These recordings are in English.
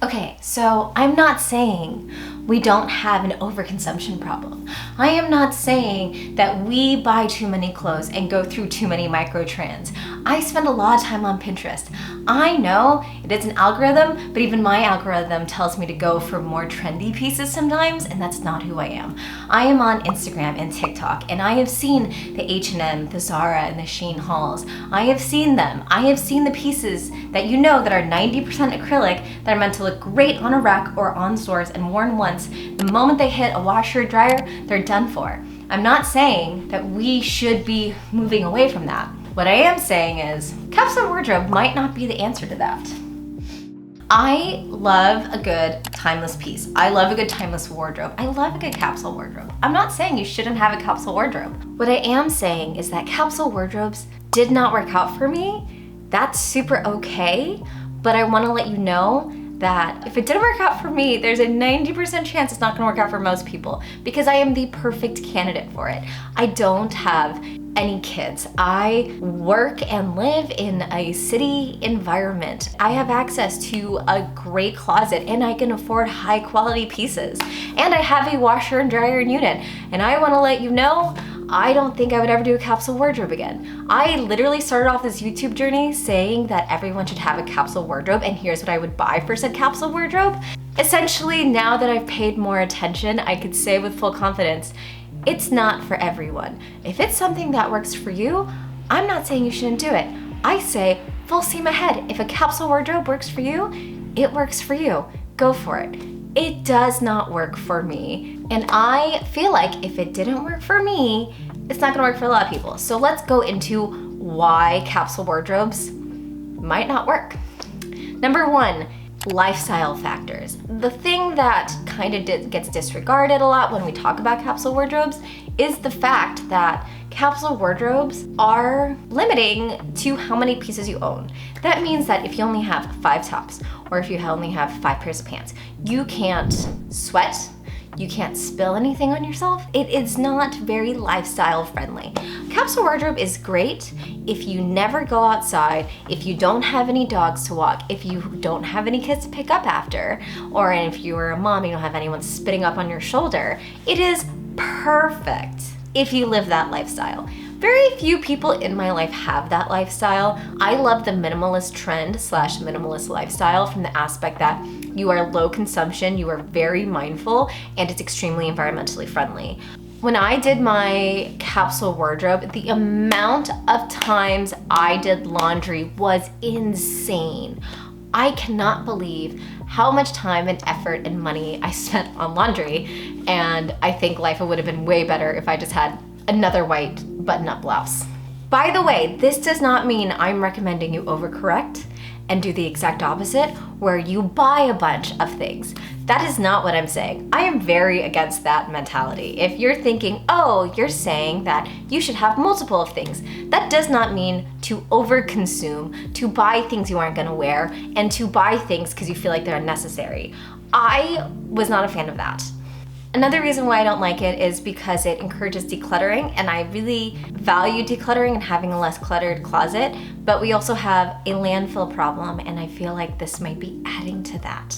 Okay, so I'm not saying we don't have an overconsumption problem. I am not saying that we buy too many clothes and go through too many micro trends. I spend a lot of time on Pinterest. I know it is an algorithm, but even my algorithm tells me to go for more trendy pieces sometimes, and that's not who I am. I am on Instagram and TikTok, and I have seen the H&M, the Zara, and the Shein hauls. I have seen them. I have seen the pieces that you know that are 90% acrylic that are meant to look great on a rack or on stores and worn once. The moment they hit a washer or dryer, they're done for. I'm not saying that we should be moving away from that. What I am saying is capsule wardrobe might not be the answer to that. I love a good timeless piece. I love a good timeless wardrobe. I love a good capsule wardrobe. I'm not saying you shouldn't have a capsule wardrobe. What I am saying is that capsule wardrobes did not work out for me. That's super okay, but I want to let you know that if it didn't work out for me, there's a 90% chance it's not gonna work out for most people because I am the perfect candidate for it. I don't have any kids. I work and live in a city environment. I have access to a great closet and I can afford high quality pieces. And I have a washer and dryer unit. And I wanna let you know, I don't think I would ever do a capsule wardrobe again. I literally started off this YouTube journey saying that everyone should have a capsule wardrobe and here's what I would buy for said capsule wardrobe. Essentially, now that I've paid more attention, I could say with full confidence, it's not for everyone. If it's something that works for you, I'm not saying you shouldn't do it. I say full steam ahead. If a capsule wardrobe works for you, it works for you. Go for it. It does not work for me. And I feel like if it didn't work for me, it's not gonna work for a lot of people. So let's go into why capsule wardrobes might not work. Number one, lifestyle factors. The thing that kind of gets disregarded a lot when we talk about capsule wardrobes is the fact that capsule wardrobes are limiting to how many pieces you own. That means that if you only have 5 tops or if you only have 5 pairs of pants, you can't sweat, you can't spill anything on yourself. It is not very lifestyle friendly. Capsule wardrobe is great if you never go outside, if you don't have any dogs to walk, if you don't have any kids to pick up after, or if you're a mom, you don't have anyone spitting up on your shoulder. It is perfect if you live that lifestyle. Very few people in my life have that lifestyle. I love the minimalist trend / minimalist lifestyle from the aspect that you are low consumption, you are very mindful, and it's extremely environmentally friendly. When I did my capsule wardrobe, the amount of times I did laundry was insane. I cannot believe how much time and effort and money I spent on laundry, and I think life would have been way better if I just had another white button-up blouse. By the way, this does not mean I'm recommending you overcorrect and do the exact opposite, where you buy a bunch of things. That is not what I'm saying. I am very against that mentality. If you're thinking, oh, you're saying that you should have multiple of things, that does not mean to overconsume, to buy things you aren't gonna wear, and to buy things because you feel like they're unnecessary. I was not a fan of that. Another reason why I don't like it is because it encourages decluttering, and I really value decluttering and having a less cluttered closet, but we also have a landfill problem, and I feel like this might be adding to that.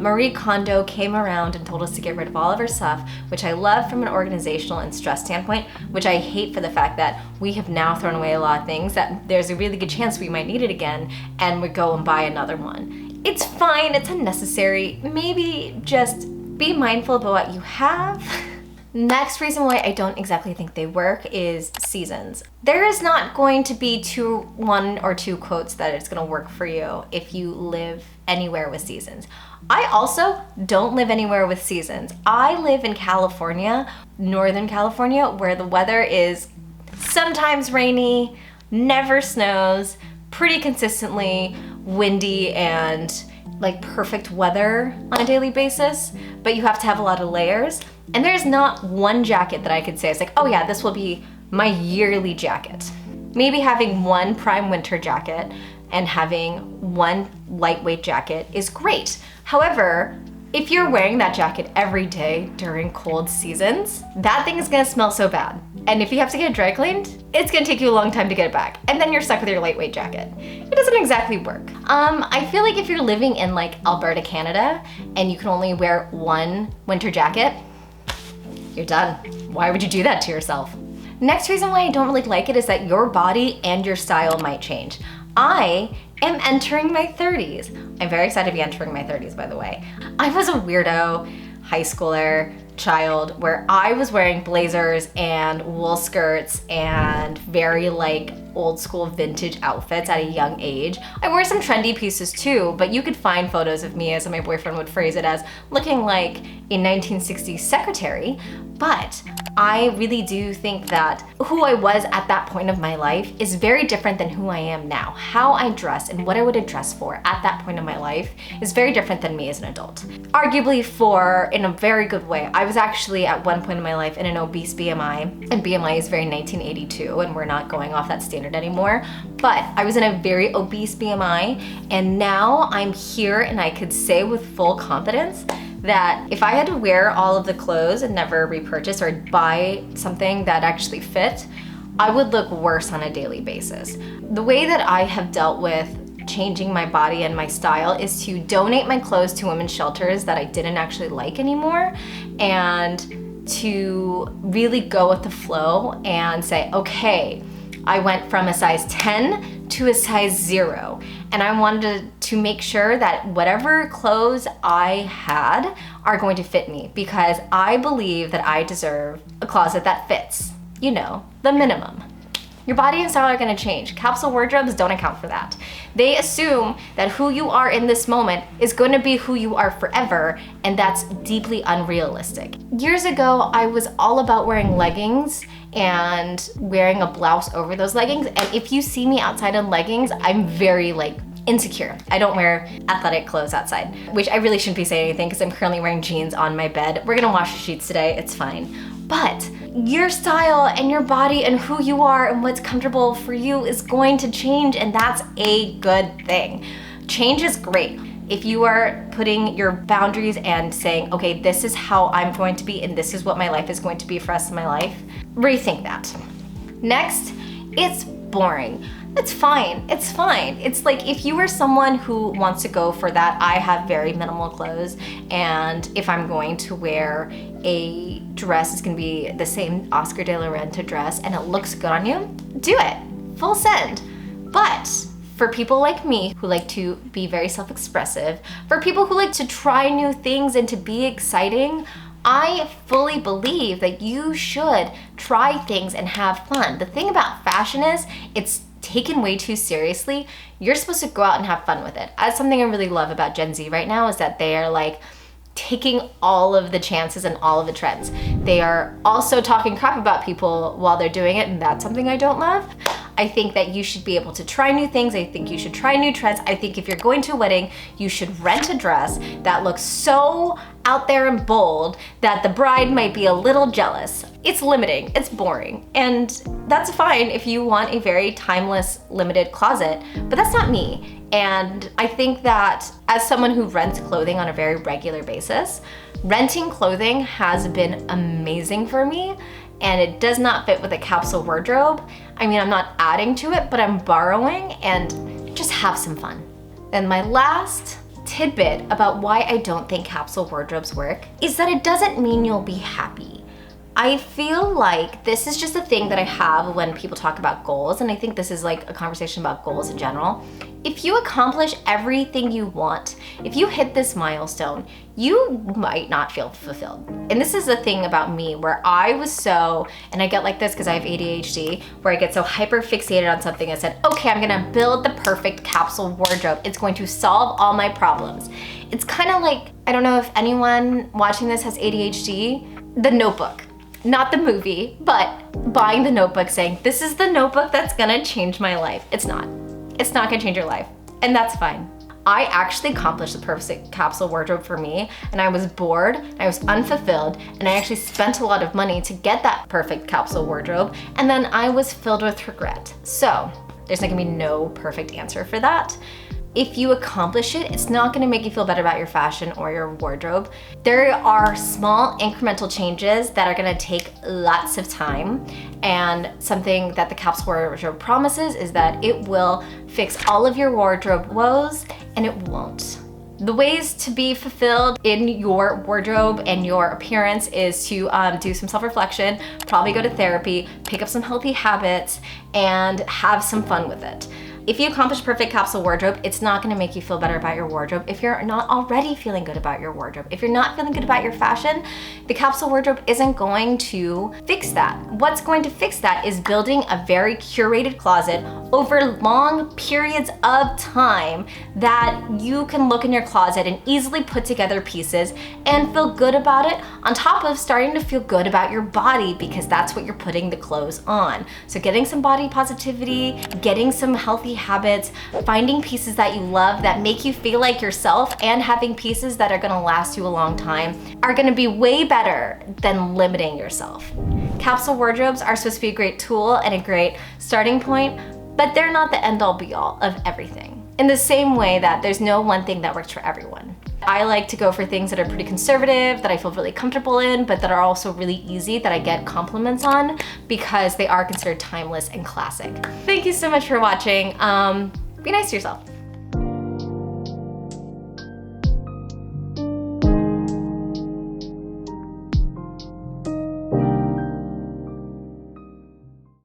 Marie Kondo came around and told us to get rid of all of our stuff, which I love from an organizational and stress standpoint, which I hate for the fact that we have now thrown away a lot of things that there's a really good chance we might need it again, and we go and buy another one. It's fine, it's unnecessary. Maybe just be mindful about what you have. Next reason why I don't exactly think they work is seasons. There is not going to be one or two quotes that it's gonna work for you if you live anywhere with seasons. I also don't live anywhere with seasons. I live in California, Northern California, where the weather is sometimes rainy, never snows, pretty consistently windy, and like perfect weather on a daily basis, but you have to have a lot of layers. And there's not one jacket that I could say, it's like, oh yeah, this will be my yearly jacket. Maybe having one prime winter jacket and having one lightweight jacket is great. However, If you're wearing that jacket every day during cold seasons, that thing is gonna smell so bad. And if you have to get it dry cleaned, it's gonna take you a long time to get it back. And then you're stuck with your lightweight jacket. It doesn't exactly work. I feel like if you're living in like Alberta, Canada, and you can only wear one winter jacket, you're done. Why would you do that to yourself? Next reason why I don't really like it is that your body and your style might change. I am entering my 30s. I'm very excited to be entering my 30s, by the way. I was a weirdo high schooler, child, where I was wearing blazers and wool skirts and very like old school vintage outfits at a young age. I wore some trendy pieces too, but you could find photos of me, as my boyfriend would phrase it, as looking like a 1960s secretary. But I really do think that who I was at that point of my life is very different than who I am now. How I dress and what I would have dressed for at that point of my life is very different than me as an adult. Arguably in a very good way. I was actually at one point in my life in an obese BMI, and BMI is very 1982, and we're not going off that standard anymore. But I was in a very obese BMI, and now I'm here and I could say with full confidence that if I had to wear all of the clothes and never repurchase or buy something that actually fit, I would look worse on a daily basis. The way that I have dealt with changing my body and my style is to donate my clothes to women's shelters that I didn't actually like anymore, and to really go with the flow and say, okay, I went from a size 10 to a size 0. And I wanted to make sure that whatever clothes I had are going to fit me, because I believe that I deserve a closet that fits, you know, the minimum. Your body and style are gonna change. Capsule wardrobes don't account for that. They assume that who you are in this moment is gonna be who you are forever, and that's deeply unrealistic. Years ago, I was all about wearing leggings and wearing a blouse over those leggings, and if you see me outside in leggings, I'm very insecure. I don't wear athletic clothes outside, which I really shouldn't be saying anything because I'm currently wearing jeans on my bed. We're gonna wash the sheets today, it's fine. But your style and your body and who you are and what's comfortable for you is going to change, and that's a good thing. Change is great. If you are putting your boundaries and saying, okay, this is how I'm going to be and this is what my life is going to be for the rest of my life, rethink that. Next, it's boring. It's fine, it's fine. It's like if you are someone who wants to go for that, I have very minimal clothes, and if I'm going to wear a dress, it's gonna be the same Oscar de la Renta dress and it looks good on you, do it, full send. But for people like me who like to be very self-expressive, for people who like to try new things and to be exciting, I fully believe that you should try things and have fun. The thing about fashion is it's taken way too seriously. You're supposed to go out and have fun with it. That's something I really love about Gen Z right now, is that they are like taking all of the chances and all of the trends. They are also talking crap about people while they're doing it, and that's something I don't love. I think that you should be able to try new things. I think you should try new trends. I think if you're going to a wedding, you should rent a dress that looks so out there and bold that the bride might be a little jealous. It's limiting, it's boring, and that's fine if you want a very timeless, limited closet, but that's not me. And I think that as someone who rents clothing on a very regular basis, renting clothing has been amazing for me, and it does not fit with a capsule wardrobe. I mean, I'm not adding to it, but I'm borrowing, and just have some fun. And my last tidbit about why I don't think capsule wardrobes work is that it doesn't mean you'll be happy. I feel like this is just a thing that I have when people talk about goals, and I think this is like a conversation about goals in general. If you accomplish everything you want, if you hit this milestone, you might not feel fulfilled. And this is the thing about me where I was so, and I get like this because I have ADHD, where I get so hyper fixated on something and said, okay, I'm gonna build the perfect capsule wardrobe. It's going to solve all my problems. It's kind of like, I don't know if anyone watching this has ADHD, The Notebook. Not the movie, but buying the notebook saying, this is the notebook that's gonna change my life. It's not. It's not gonna change your life, and that's fine. I actually accomplished the perfect capsule wardrobe for me, and I was bored, I was unfulfilled, and I actually spent a lot of money to get that perfect capsule wardrobe, and then I was filled with regret. So, there's not gonna be no perfect answer for that. if you accomplish it, it's not gonna make you feel better about your fashion or your wardrobe. There are small incremental changes that are gonna take lots of time, and something that the Capsule wardrobe promises is that it will fix all of your wardrobe woes, and it won't. The ways to be fulfilled in your wardrobe and your appearance is to do some self-reflection, probably go to therapy, pick up some healthy habits, and have some fun with it. If you accomplish perfect capsule wardrobe, it's not gonna make you feel better about your wardrobe if you're not already feeling good about your wardrobe. If you're not feeling good about your fashion, the capsule wardrobe isn't going to fix that. What's going to fix that is building a very curated closet over long periods of time that you can look in your closet and easily put together pieces and feel good about it, on top of starting to feel good about your body, because that's what you're putting the clothes on. So getting some body positivity, getting some healthy habits, finding pieces that you love that make you feel like yourself, and having pieces that are gonna last you a long time are gonna be way better than limiting yourself. Capsule wardrobes are supposed to be a great tool and a great starting point, but they're not the end all be all of everything. In the same way that there's no one thing that works for everyone. I like to go for things that are pretty conservative, that I feel really comfortable in, but that are also really easy, that I get compliments on, because they are considered timeless and classic. Thank you so much for watching. Be nice to yourself.